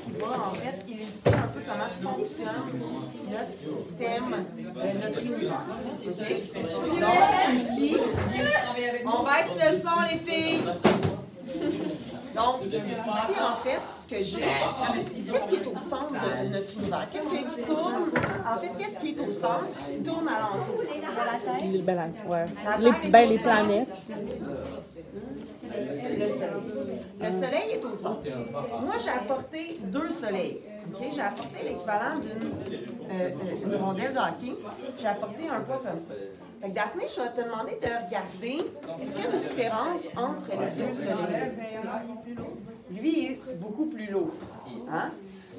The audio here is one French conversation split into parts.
qui va en fait illustrer un peu comment fonctionne notre système, notre univers. Okay? Donc ici, on baisse le son les filles. Donc ici en fait, ce que j'ai, qu'est-ce qui est au centre de notre univers? Qu'est-ce qui tourne? En fait, qu'est-ce qui est au centre qui tourne alentour? Les planètes. Le soleil. Le soleil est au centre. Moi, j'ai apporté 2 soleils. Okay? J'ai apporté l'équivalent d'une rondelle de hockey. J'ai apporté un poids comme ça. Fait que Daphné, je vais te demander de regarder, est-ce qu'il y a une différence entre les 2 soleils? Lui est beaucoup plus lourd. Hein?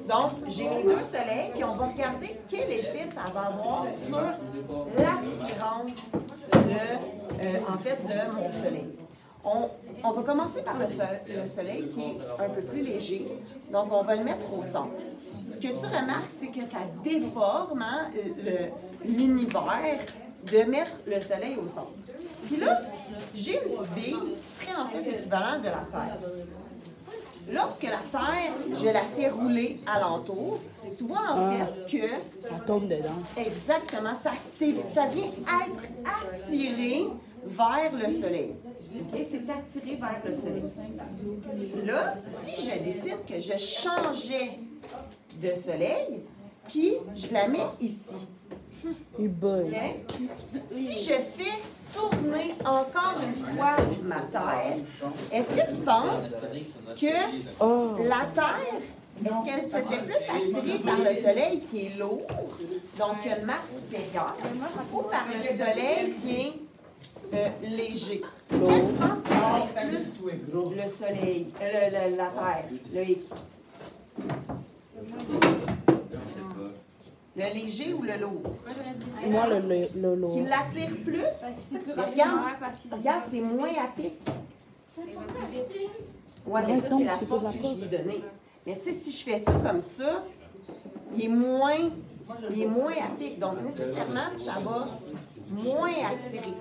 Donc, j'ai mes 2 soleils, puis on va regarder quel effet ça va avoir sur l'attirance de mon soleil. On va commencer par le soleil qui est un peu plus léger. Donc, on va le mettre au centre. Ce que tu remarques, c'est que ça déforme hein, l'univers de mettre le soleil au centre. Puis là, j'ai une petite bille qui serait en fait l'équivalent de la Terre. Lorsque la Terre, je la fais rouler alentour, tu vois en fait que... Ça tombe dedans. Exactement, ça vient être attiré vers le soleil. Okay? C'est attiré vers le soleil. Là, si je décide que je changeais de soleil, puis je la mets ici. Okay? Si je fais tourner encore une fois ma Terre, est-ce que tu penses que la Terre, est-ce qu'elle se fait plus attirer par le soleil qui est lourd, donc qui a une masse supérieure, ou par le soleil qui est léger? Quel tu penses qui attire plus le soleil, la Terre, le hic? Le léger ou le lourd? Moi, le lourd. Qui l'attire plus? Regarde, c'est moins à pic. Oui, c'est ça, c'est la force que je lui ai donnée. Mais tu sais, si je fais ça comme ça, il est moins à pic. Donc, nécessairement, ça va moins attirer.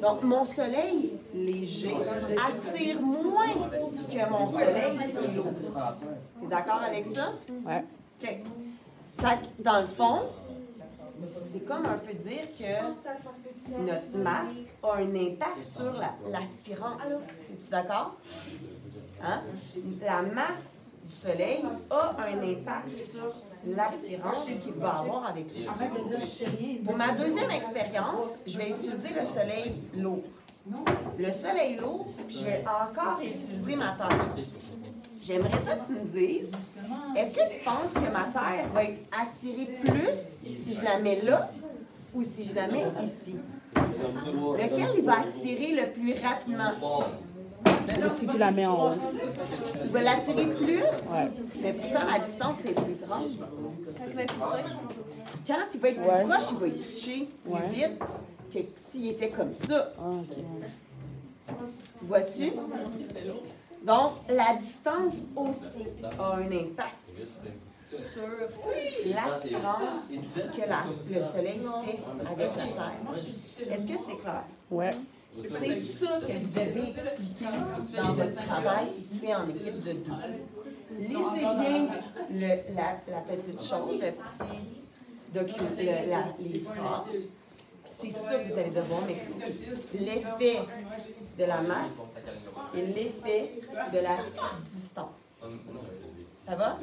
Donc, mon soleil léger attire moins que mon soleil qui est lourd. Tu es d'accord avec ça? Oui. OK. Fait que, dans le fond, c'est comme un peu dire que notre masse a un impact sur l'attirance. Es-tu d'accord? Hein? La masse du soleil a un impact sur l'attirance qu'il va avoir avec lui. Pour ma deuxième expérience, je vais utiliser le soleil lourd. Le soleil lourd, puis je vais encore utiliser ma Terre. J'aimerais ça que tu me dises, est-ce que tu penses que ma Terre va être attirée plus si je la mets là ou si je la mets ici? Lequel il va attirer le plus rapidement? Si tu la mets en haut. Il va l'attirer plus, Ouais. mais pourtant la distance est plus grande. Quand il va être plus proche, il va y toucher plus vite que s'il était comme ça. Tu vois-tu? Donc, la distance aussi a un impact sur l'attirance que le soleil fait avec la Terre. Est-ce que c'est clair? Oui. C'est ça que vous devez expliquer dans votre travail qui se fait en équipe de 2. Lisez bien la petite chose, les phrases. C'est ça que vous allez devoir m'expliquer. L'effet de la masse et l'effet de la distance. Ça va?